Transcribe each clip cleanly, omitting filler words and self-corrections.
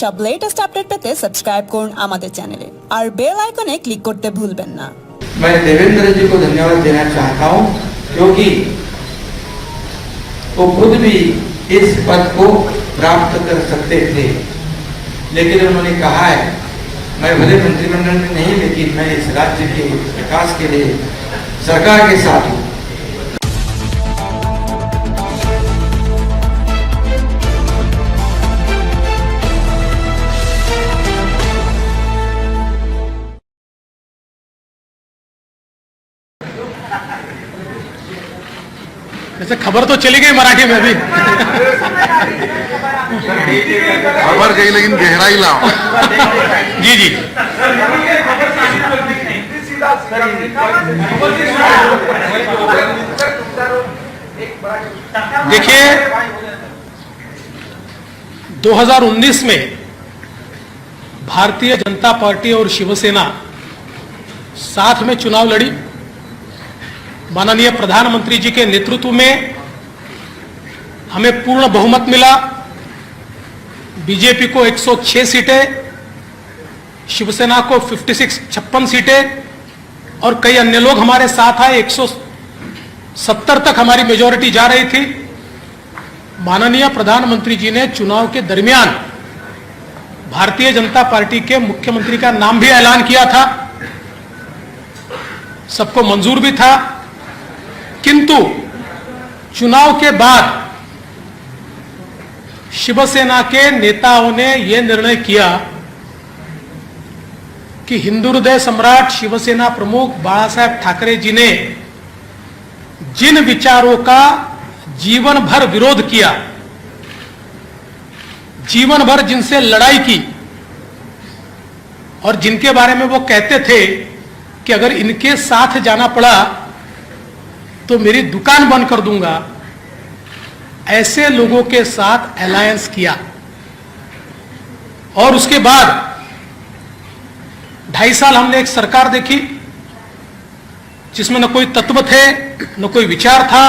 সব latest update পেতে subscribe করুন আমাদের চ্যানেলে আর বেল আইকনে ক্লিক করতে ভুলবেন না। मैं देवेंद्र जी को धन्यवाद देना चाहता हूं क्योंकि वो खुद भी इस पद को प्राप्त कर सकते थे, लेकिन उन्होंने कहा है मैं भले मंत्रिमंडल में नहीं, लेकिन मैं इस राज्य के विकास के लिए सरकार के साथ हूँ। जैसे खबर तो चली गई मराठी में भी। खबर गई लेकिन गहराई लाओ। जी जी देखिए 2019 में भारतीय जनता पार्टी और शिवसेना साथ में चुनाव लड़ी। माननीय प्रधानमंत्री जी के नेतृत्व में हमें पूर्ण बहुमत मिला। बीजेपी को 106 सीटें, शिवसेना को 56 सीटें और कई अन्य लोग हमारे साथ आए। 170 तक हमारी मेजॉरिटी जा रही थी। माननीय प्रधानमंत्री जी ने चुनाव के दरमियान भारतीय जनता पार्टी के मुख्यमंत्री का नाम भी ऐलान किया था, सबको मंजूर भी था। किंतु चुनाव के बाद शिवसेना के नेताओं ने यह निर्णय किया कि हिंदू हृदय सम्राट शिवसेना प्रमुख बाला साहेब ठाकरे जी ने जिन विचारों का जीवन भर विरोध किया, जीवन भर जिनसे लड़ाई की और जिनके बारे में वो कहते थे कि अगर इनके साथ जाना पड़ा तो मेरी दुकान बंद कर दूंगा, ऐसे लोगों के साथ अलायंस किया। और उसके बाद 2.5 साल हमने एक सरकार देखी जिसमें न कोई तत्व थे, न कोई विचार था,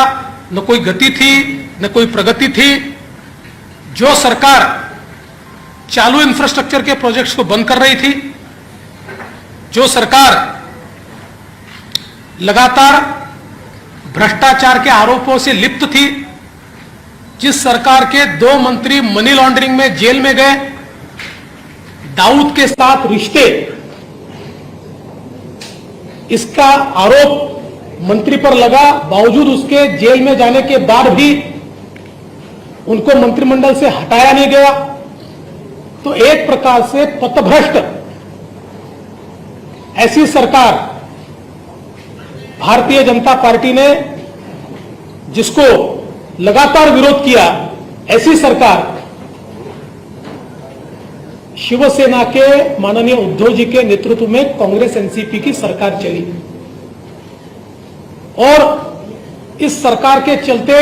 न कोई गति थी, न कोई प्रगति थी। जो सरकार चालू इंफ्रास्ट्रक्चर के प्रोजेक्ट्स को बंद कर रही थी, जो सरकार लगातार भ्रष्टाचार के आरोपों से लिप्त थी, जिस सरकार के 2 मंत्री मनी लॉन्ड्रिंग में जेल में गए, दाऊद के साथ रिश्ते, इसका आरोप मंत्री पर लगा, बावजूद उसके जेल में जाने के बाद भी उनको मंत्रिमंडल से हटाया नहीं गया। तो एक प्रकार से पथभ्रष्ट ऐसी सरकार भारतीय जनता पार्टी ने, जिसको लगातार विरोध किया, ऐसी सरकार शिवसेना के माननीय उद्धव जी के नेतृत्व में कांग्रेस एनसीपी की सरकार चली। और इस सरकार के चलते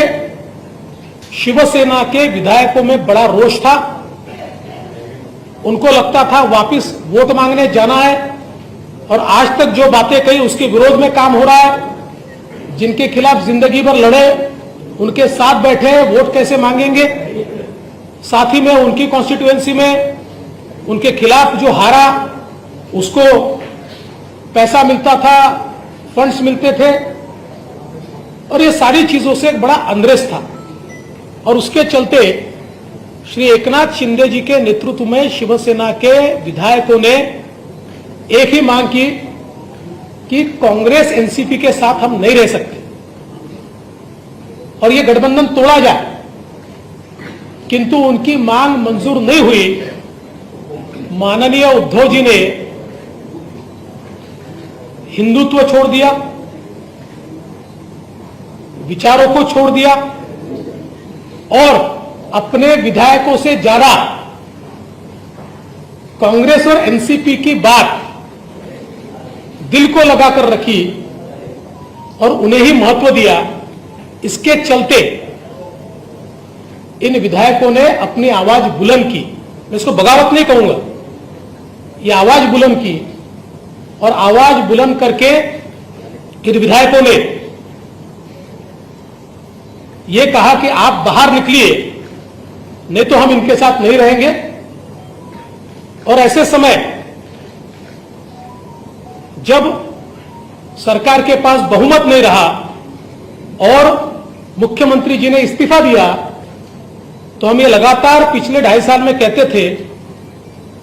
शिवसेना के विधायकों में बड़ा रोष था। उनको लगता था वापस वोट मांगने जाना है, और आज तक जो बातें कही उसके विरोध में काम हो रहा है। जिनके खिलाफ जिंदगी भर लड़े, उनके साथ बैठे, वोट कैसे मांगेंगे? साथ ही में उनकी कॉन्स्टिट्यूएंसी में उनके खिलाफ जो हारा, उसको पैसा मिलता था, फंड्स मिलते थे, और ये सारी चीजों से एक बड़ा अंद्रेस था। और उसके चलते श्री एकनाथ शिंदे जी के नेतृत्व में शिवसेना के विधायकों ने एक ही मांग की कि कांग्रेस एनसीपी के साथ हम नहीं रह सकते और ये गठबंधन तोड़ा जाए। किंतु उनकी मांग मंजूर नहीं हुई। माननीय उद्धव जी ने हिंदुत्व छोड़ दिया, विचारों को छोड़ दिया, और अपने विधायकों से ज्यादा कांग्रेस और एनसीपी की बात दिल को लगाकर रखी और उन्हें ही महत्व दिया। इसके चलते इन विधायकों ने अपनी आवाज बुलंद की। मैं इसको बगावत नहीं कहूंगा, ये आवाज बुलंद की, और आवाज बुलंद करके इन विधायकों ने ये कहा कि आप बाहर निकलिए, नहीं तो हम इनके साथ नहीं रहेंगे। और ऐसे समय जब सरकार के पास बहुमत नहीं रहा और मुख्यमंत्री जी ने इस्तीफा दिया, तो हम ये लगातार पिछले 2.5 साल में कहते थे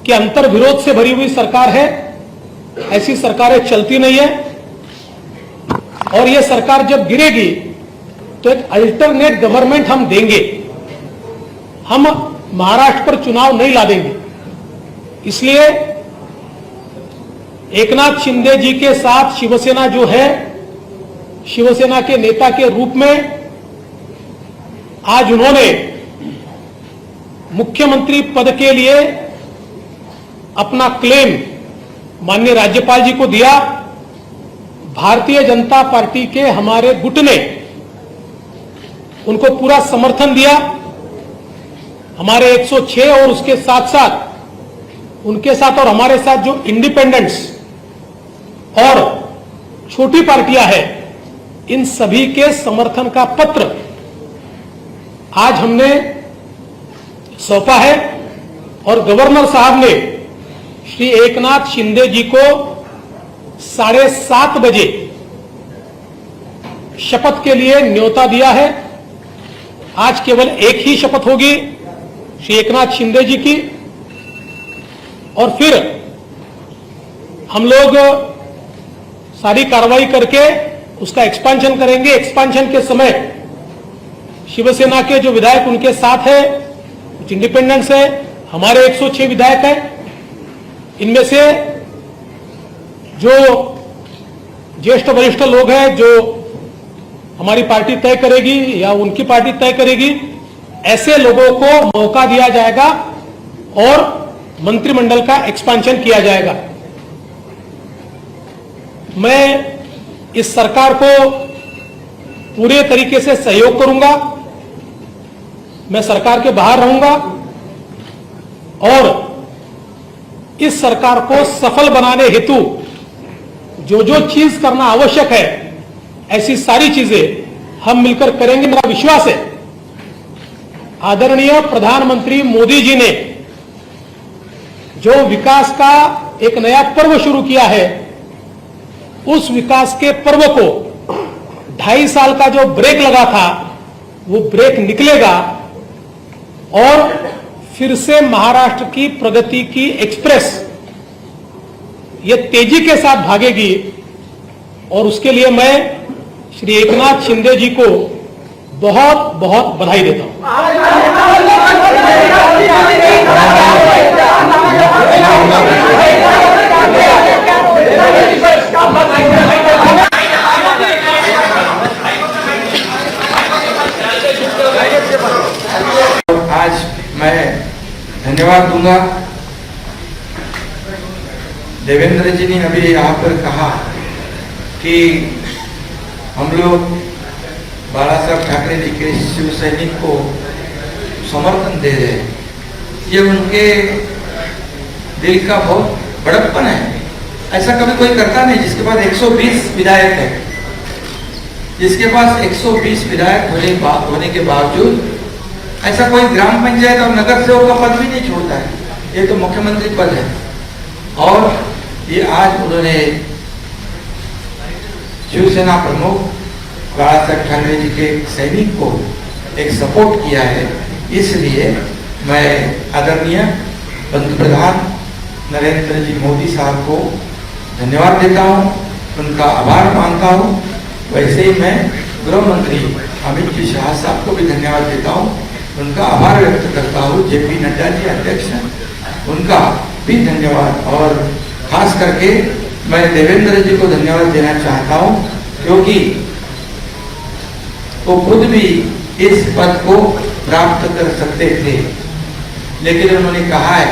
कि अंतर्विरोध से भरी हुई सरकार है, ऐसी सरकारें चलती नहीं है, और ये सरकार जब गिरेगी तो एक अल्टरनेट गवर्नमेंट हम देंगे, हम महाराष्ट्र पर चुनाव नहीं ला देंगे। इसलिए एकनाथ शिंदे जी के साथ शिवसेना जो है, शिवसेना के नेता के रूप में आज उन्होंने मुख्यमंत्री पद के लिए अपना क्लेम माननीय राज्यपाल जी को दिया। भारतीय जनता पार्टी के हमारे गुट ने उनको पूरा समर्थन दिया। हमारे 106 और उसके साथ साथ उनके साथ और हमारे साथ जो इंडिपेंडेंट्स और छोटी पार्टियां हैं, इन सभी के समर्थन का पत्र आज हमने सौंपा है और गवर्नर साहब ने श्री एकनाथ शिंदे जी को 7:30 बजे शपथ के लिए न्योता दिया है। आज केवल एक ही शपथ होगी श्री एकनाथ शिंदे जी की, और फिर हम लोग सारी कार्रवाई करके उसका एक्सपांशन करेंगे। एक्सपांशन के समय शिवसेना के जो विधायक उनके साथ है, कुछ इंडिपेंडेंट्स है, हमारे 106 विधायक हैं, इनमें से जो ज्येष्ठ वरिष्ठ लोग हैं जो हमारी पार्टी तय करेगी या उनकी पार्टी तय करेगी, ऐसे लोगों को मौका दिया जाएगा और मंत्रिमंडल का एक्सपांशन किया जाएगा। मैं इस सरकार को पूरे तरीके से सहयोग करूंगा, मैं सरकार के बाहर रहूंगा और इस सरकार को सफल बनाने हेतु जो जो चीज करना आवश्यक है, ऐसी सारी चीजें हम मिलकर करेंगे। मेरा विश्वास है आदरणीय प्रधानमंत्री मोदी जी ने जो विकास का एक नया पर्व शुरू किया है, उस विकास के पर्व को 2.5 साल का जो ब्रेक लगा था, वो ब्रेक निकलेगा और फिर से महाराष्ट्र की प्रगति की एक्सप्रेस ये तेजी के साथ भागेगी। और उसके लिए मैं श्री एकनाथ शिंदे जी को बहुत बहुत बधाई देता हूं। आज मैं धन्यवाद दूंगा। देवेंद्र जी ने अभी यहाँ पर कहा कि हम लोग बाला साहब ठाकरे जी के शिव सैनिक को समर्थन दे रहे हैं। ये उनके दिल का बहुत बड़प्पन है। ऐसा कभी कोई करता नहीं जिसके पास 120 विधायक है, जिसके पास 120 विधायक होने के बावजूद ऐसा कोई ग्राम पंचायत और नगर सेवक का पद भी नहीं छोड़ता है। ये तो मुख्यमंत्री पद है। और ये आज उन्होंने शिवसेना प्रमुख बाला साहब ठाकरे जी के सैनिक को एक सपोर्ट किया है। इसलिए मैं आदरणीय पंतप्रधान नरेंद्र जी मोदी साहब को धन्यवाद देता हूँ, उनका आभार मानता हूँ। वैसे ही मैं गृह मंत्री अमित जी शाह साहब को भी धन्यवाद देता हूँ, उनका आभार व्यक्त करता हूँ। जेपी नड्डा जी अध्यक्ष हैं, उनका भी धन्यवाद। और खास करके मैं देवेंद्र जी को धन्यवाद देना चाहता हूँ, क्योंकि वो खुद भी इस पद को प्राप्त कर सकते थे, लेकिन उन्होंने कहा है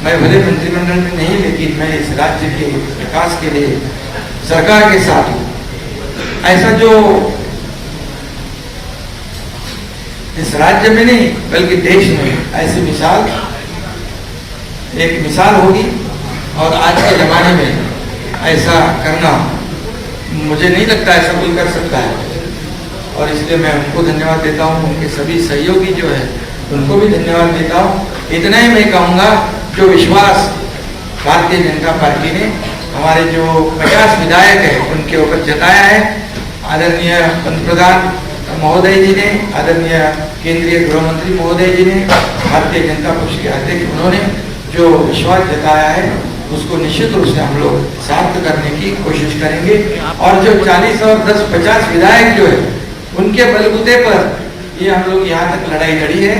मैं भले मंत्रिमंडल में नहीं, लेकिन मैं इस राज्य के विकास के लिए सरकार के साथ हूँ। ऐसा जो इस राज्य में नहीं बल्कि देश में ऐसी मिसाल एक मिसाल होगी। और आज के जमाने में ऐसा करना मुझे नहीं लगता ऐसा कोई कर सकता है। और इसलिए मैं उनको धन्यवाद देता हूँ, उनके सभी सहयोगी जो है उनको भी धन्यवाद देता हूँ। इतना ही मैं कहूँगा जो विश्वास भारतीय जनता पार्टी ने हमारे जो 50 विधायक है उनके ऊपर जताया है, आदरणीय पंतप्रधान महोदय जी ने, आदरणीय केंद्रीय गृह मंत्री महोदय जी ने, भारतीय जनता पक्ष के अध्यक्ष, उन्होंने जो विश्वास जताया है उसको निश्चित रूप से हम लोग सार्थ करने की कोशिश करेंगे। और जो 40 और 10-50 विधायक जो है उनके बलबूते पर ये हम लोग यहाँ तक लड़ाई लड़ी है,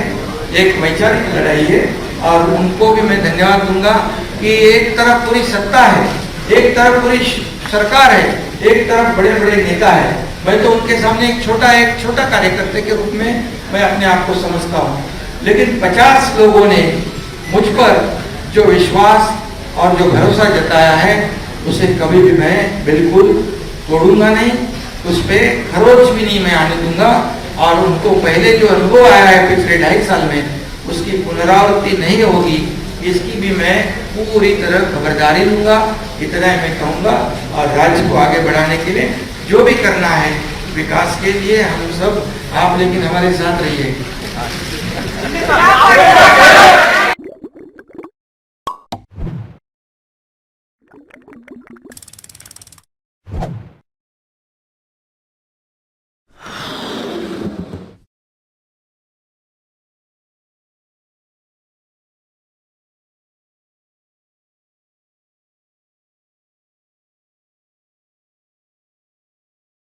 एक वैचारिक लड़ाई है। और उनको भी मैं धन्यवाद दूंगा कि एक तरफ पूरी सत्ता है, एक तरफ पूरी सरकार है, एक तरफ बड़े बड़े नेता है। मैं तो उनके सामने एक छोटा कार्यकर्ता के रूप में मैं अपने आप को समझता हूँ, लेकिन 50 लोगों ने मुझ पर जो विश्वास और जो भरोसा जताया है उसे कभी भी मैं बिल्कुल तोड़ूंगा नहीं, उस पर खरोच भी नहीं मैं आने दूंगा। और उनको पहले जो अनुभव आया है पिछले 2.5 साल में उसकी पुनरावृत्ति नहीं होगी, इसकी भी मैं पूरी तरह खबरदारी लूंगा, इतना ही मैं कहूँगा। और राज्य को आगे बढ़ाने के लिए जो भी करना है विकास के लिए हम सब, आप लेकिन हमारे साथ रहिए।